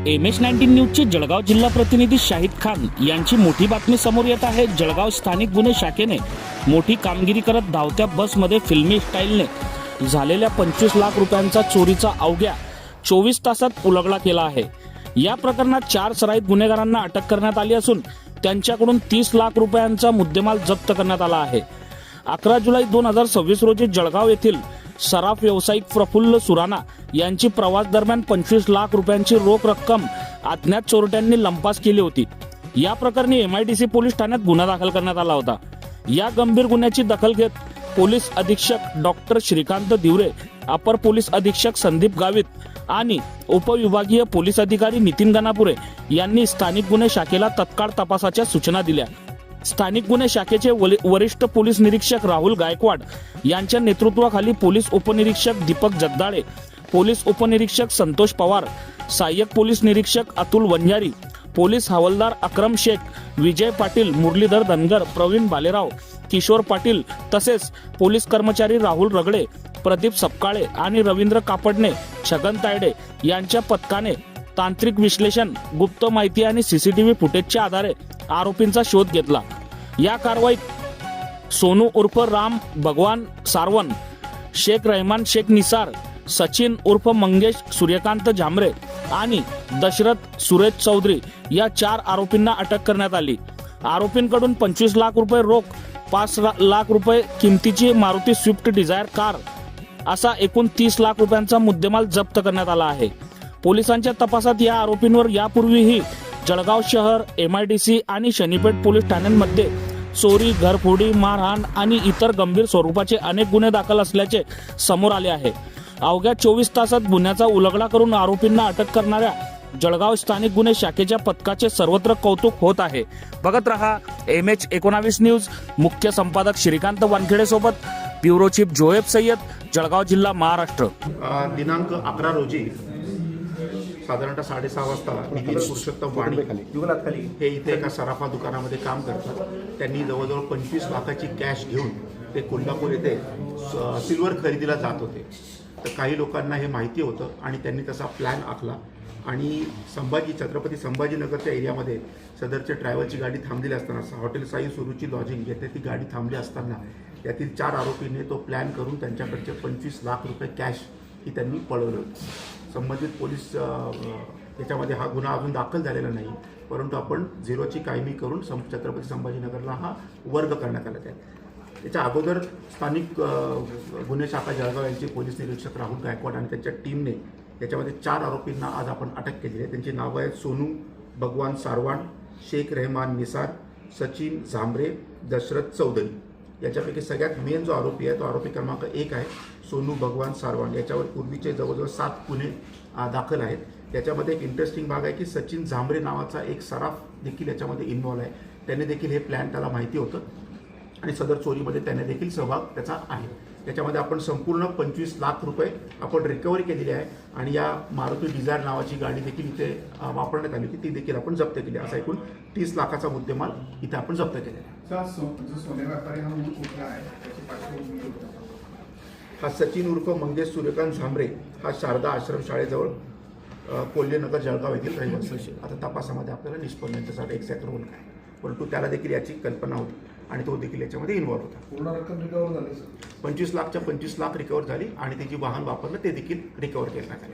MS-19 न्यूजचे Jalgaon जिल्हा प्रतिनिधी शाहिद खान यांची मोठी बातमी समोर येत आहे। जळगाव स्थानिक गुन्हे शाखेने मोठी कामगिरी करत धावत्या बसमध्ये फिल्मी स्टाईलने झालेल्या 25 लाख रुपयांचा चोरीचा अवघ्या 24 तासात उलगडा केला आहे। या प्रकरणात 4 सराईत गुन्हेगारांना अटक करण्यात आली असून त्यांच्याकडून 30 लाख रुपयांचा मुद्देमाल जप्त करण्यात आला आहे। 11 जुलै 2026 रोजी जळगाव येथील सराफ व्यावसायिक प्रफुल्ल सुराणा यांची प्रवास दरम्यान 25 लाख रुपयांची रोख रक्कम अज्ञात चोरट्यांनी लंपास केली होती। या प्रकरणी MIDC पोलीस ठाण्यात गुन्हा दाखल करण्यात आला होता। या गंभीर गुन्ह्याची दखल घेत पोलीस अधीक्षक डॉक्टर श्रीकांत दिवरे, अपर पोलीस अधीक्षक संदीप गावित आणि उपविभागीय पोलीस अधिकारी नितीन गणापुरे यांनी स्थानिक गुन्हे शाखेला तत्काळ तपासाच्या सूचना दिल्या। स्थानिक गुन्हे शाखेचे वरिष्ठ पोलीस निरीक्षक राहुल गायकवाड यांच्या नेतृत्वाखाली पोलीस उपनिरीक्षक दीपक जगदाळे, पोलीस उपनिरीक्षक संतोष पवार, सहाय्यक पोलीस निरीक्षक अतुल वंजारी, पोलीस हवालदार अक्रम शेख, विजय पाटील, मुरलीधर धनगर, प्रवीण भालेराव, किशोर पाटील तसेच पोलीस कर्मचारी राहुल रगडे, प्रदीप सपकाळे आणि रवींद्र कापडणे, छगन तायडे यांच्या पथकाने तांत्रिक विश्लेषण, गुप्त माहिती आणि CCTV फुटेजच्या आधारे आरोपींचा शोध घेतला। या कारवाईत सोनू उर्फ राम भगवान सारवन, शेख रहमान शेख निसार, सचिन उर्फ मंगेश सूर्यकांत झांबरे आणि दशरथ सुरेश चौधरी या 4 आरोपींना अटक करण्यात आली। आरोपींकडून 25 लाख रुपये रोख, 5 लाख रुपये किमतीची मारुती स्विफ्ट डिझायर कार असा एकूण 30 लाख रुपयांचा मुद्देमाल जप्त करण्यात आला आहे। पोलिसांच्या तपासात या आरोपींवर यापूर्वीही जळगाव शहर, MIDC आणि शनीपेठ पोलीस ठाण्यांमध्ये चोरी, घरफोडी, मारहाण आणि इतर गंभीर स्वरूपाचे अनेक गुन्हे दाखल असल्याचे समोर आले आहे। अवघ्या 24 तासात गुन्ह्याचा उलगडा करून आरोपींना अटक करणाऱ्या जळगाव स्थानिक गुन्हे शाखेच्या पथकाचे सर्वत्र कौतुक होत आहे। बघत रहा MH19 न्यूज। मुख्य संपादक श्रीकांत वानखेडे सोबत ब्युरो चीफ जोएब सय्यद, जळगाव जिल्हा, महाराष्ट्र। दिनांक 11 रोजी साधारणतः 6:30 वाजता नितीन पुरुषोत्तम वाणी हे इथे एका सराफा दुकानामध्ये काम करतात। त्यांनी जवळजवळ 25 लाखाची कॅश घेऊन ते कोल्हापूर येथे सिल्वर खरेदीला जात होते। तर काही लोकांना हे माहिती होतं आणि त्यांनी तसा प्लॅन आखला आणि छत्रपती संभाजीनगरच्या एरियामध्ये सदरच्या ट्रॅव्हलची गाडी थांबलेली असताना, हॉटेल साई सुरुची लॉजिंग येथे ती गाडी थांबली असताना यातील 4 आरोपींनी तो प्लॅन करून त्यांच्याकडचे 25 लाख रुपये कॅश ही त्यांनी पळवले होते। संबंधित पोलीस याच्यामध्ये हा गुन्हा अजून दाखल झालेला नाही, परंतु आपण 0ची कायमी करून छत्रपती संभाजीनगरला हा वर्ग करण्यात आला आहे। त्याच्या अगोदर स्थानिक गुन्हे शाखा जळगाव यांचे पोलीस निरीक्षक राहुल गायकवाड आणि त्यांच्या टीमने याच्यामध्ये 4 आरोपींना आज आपण अटक केली आहे। त्यांची नावं आहेत सोनू भगवान सारवान, शेख रहमान निसार, सचिन झांबरे, दशरथ चौधरी। याच्यापैकी सगळ्यात मेन जो आरोपी आहे तो आरोपी क्रमांक 1 आहे सोनू भगवान सारवान। याच्यावर पूर्वीचे जवळजवळ 7 गुन्हे दाखल आहेत। त्याच्यामध्ये एक इंटरेस्टिंग भाग आहे की सचिन झांबरे नावाचा एक सराफ देखील याच्यामध्ये इन्व्हॉल्व आहे। त्याने देखील हे प्लॅन त्याला माहिती होतं आणि सदर चोरीमध्ये त्याने देखील सहभाग त्याचा आहे। त्याच्यामध्ये आपण संपूर्ण 25 लाख रुपये आपण रिकव्हरी केलेली आहे आणि या मारुती डिझायर नावाची गाडी देखील इथे वापरण्यात आली होती, ती देखील आपण जप्त केली। असा एकूण 30 लाखाचा मुद्देमाल इथे आपण जप्त केलेला आहे। हा सचिन उर्फ मंगेश सूर्यकांत झांबरे हा शारदा आश्रम शाळेजवळ कोल्हेनगर जळगाव येथील रहिवासी। आता तपासामध्ये आपल्याला निष्पन्न याच्यासाठी एक्झॅक्ट रोल काय, परंतु त्याला देखील याची कल्पना होती आणि तो देखील याच्यामध्ये इन्व्हॉल्व होता। पूर्ण रक्कम रिकव्हर झाली सर? 25 लाखच्या 25 लाख रिकव्हर झाली आणि त्याची वाहन वापरलं ते देखील रिकव्हर करण्यात आले।